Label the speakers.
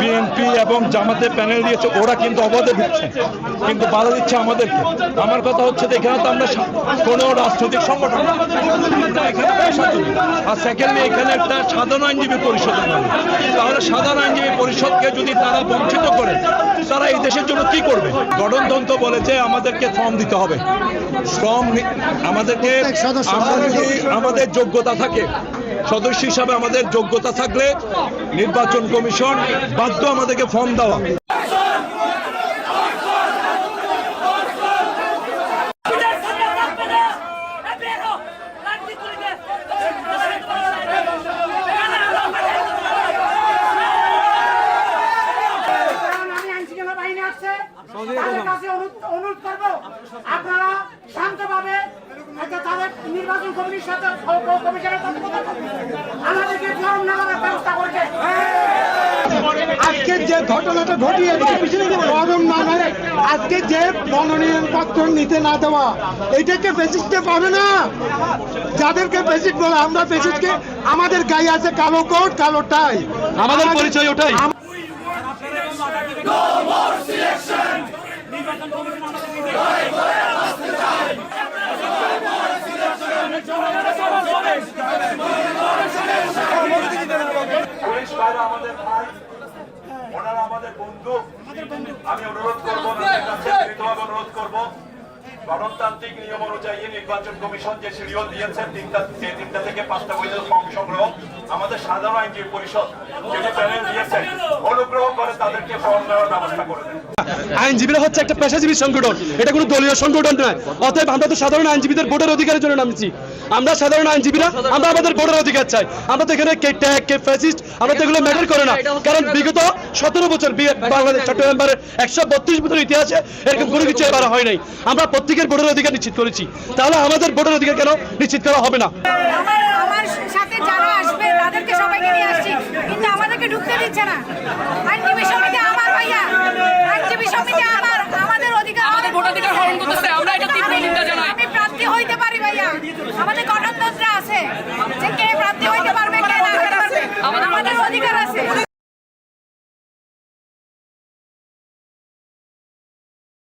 Speaker 1: BNP এবং জামাতের panel দিয়েছে, ওরা কিন্তু অবাধে ঢুকছে, কিন্তু বাধা দিচ্ছে আমাদেরকে। আমার কথা হচ্ছে যে এখানে তো আমরা কোনো রাজনৈতিক সংগঠন না, এখানে পেশাজীবী। আর সেকেন্ডলি এখানে একটা সাধারণ আইনজীবী পরিষদের নামে, তাহলে সাধারণ আইনজীবী পরিষদকে যদি তারা বঞ্চিত করে, তারা এই দেশের জন্য কি করবে? গঠনতন্ত্র বলেছে আমাদেরকে ফর্ম দিতে হবে, ফর্ম আমাদেরকে, আমরা যদি আমাদের যোগ্যতা থাকে, সদস্য হিসাবে আমাদের যোগ্যতা থাকলে নির্বাচন কমিশন বাধ্য আমাদেরকে ফর্ম দেওয়া।
Speaker 2: অনুরোধ করবো আপনারা শান্তভাবে তাদের নির্বাচন কমিটির সাথে কমিশনের আমাদেরকে ফর্ম নেওয়ার ব্যবস্থা করেছে।
Speaker 3: আজকে যে ঘটনাটা ঘটিয়েছে ফর্ম না মেরে আজকে যে মনোনয়ন পত্র নিতে না দেওয়া, এটাকে ফেসিস্টে পাবে না। যাদেরকে ফেসিস্ট বলে, আমরা ফেসিস্টকে, আমাদের গায়ে আছে কালো কোট কালো টাই,
Speaker 4: আমাদের পরিচয় ওটাই।
Speaker 1: পুলিশ ভাইরা আমাদের ভাই, ওনারা আমাদের বন্ধু। আমি অনুরোধ করবো, অনুরোধ করবো, গণতান্ত্রিক নিয়ম অনুযায়ী নির্বাচন কমিশন যে শিডিউল দিয়েছে 3টা থেকে 5টা পর্যন্ত ফর্ম সংগ্রহ, আমাদের সাধারণ আইনজীবী পরিষদ যেটি প্যানেল দিয়েছে, অনুগ্রহ করে তাদেরকে ফর্ম নেওয়ার ব্যবস্থা করে দেন।
Speaker 4: আইনজীবীরা হচ্ছে একটা পেশাজীবী সংগঠন, এটা কোনো দলীয় সংগঠন নয়। অতএব আমরা তো সাধারণ আইনজীবীদের ভোটের অধিকারের জন্য নামছি। আমরা সাধারণ আইনজীবীরা, আমরা আমাদের ভোটের অধিকার চাই। আমরা তো এখানে কে ট্যাগ কে ফ্যাসিস্ট, আমরা তো এগুলো ম্যাটার করে না। কারণ বিগত 17 বছর বাংলাদেশ চট্টগ্রামের 132 বছর ইতিহাসে এরকম কোনো কিছু এবার হয় নাই। আমরা প্রত্যেকের ভোটের অধিকার নিশ্চিত করেছি, তাহলে আমাদের ভোটের অধিকার কেন নিশ্চিত করা হবে না?
Speaker 5: আমার সাথে যারা আসবে তাদেরকে সবাইকে নিয়ে আসছি, কিন্তু আমাদেরকে ঢুকতে দিচ্ছে না। আইনজীবী সমিতি আমার ভাইয়া, আইনজীবী সমিতি আমার, আমাদের অধিকার, আমাদের ভোটাধিকার হরণ করতেছে। আমরা এটা তীব্র নিন্দা জানাই। আমি প্রার্থী হইতে পারি ভাইয়া, আমাদের গণতন্ত্র আছে যে কে প্রার্থী হইতে পারবে কে না, আমাদের অধিকার আছে।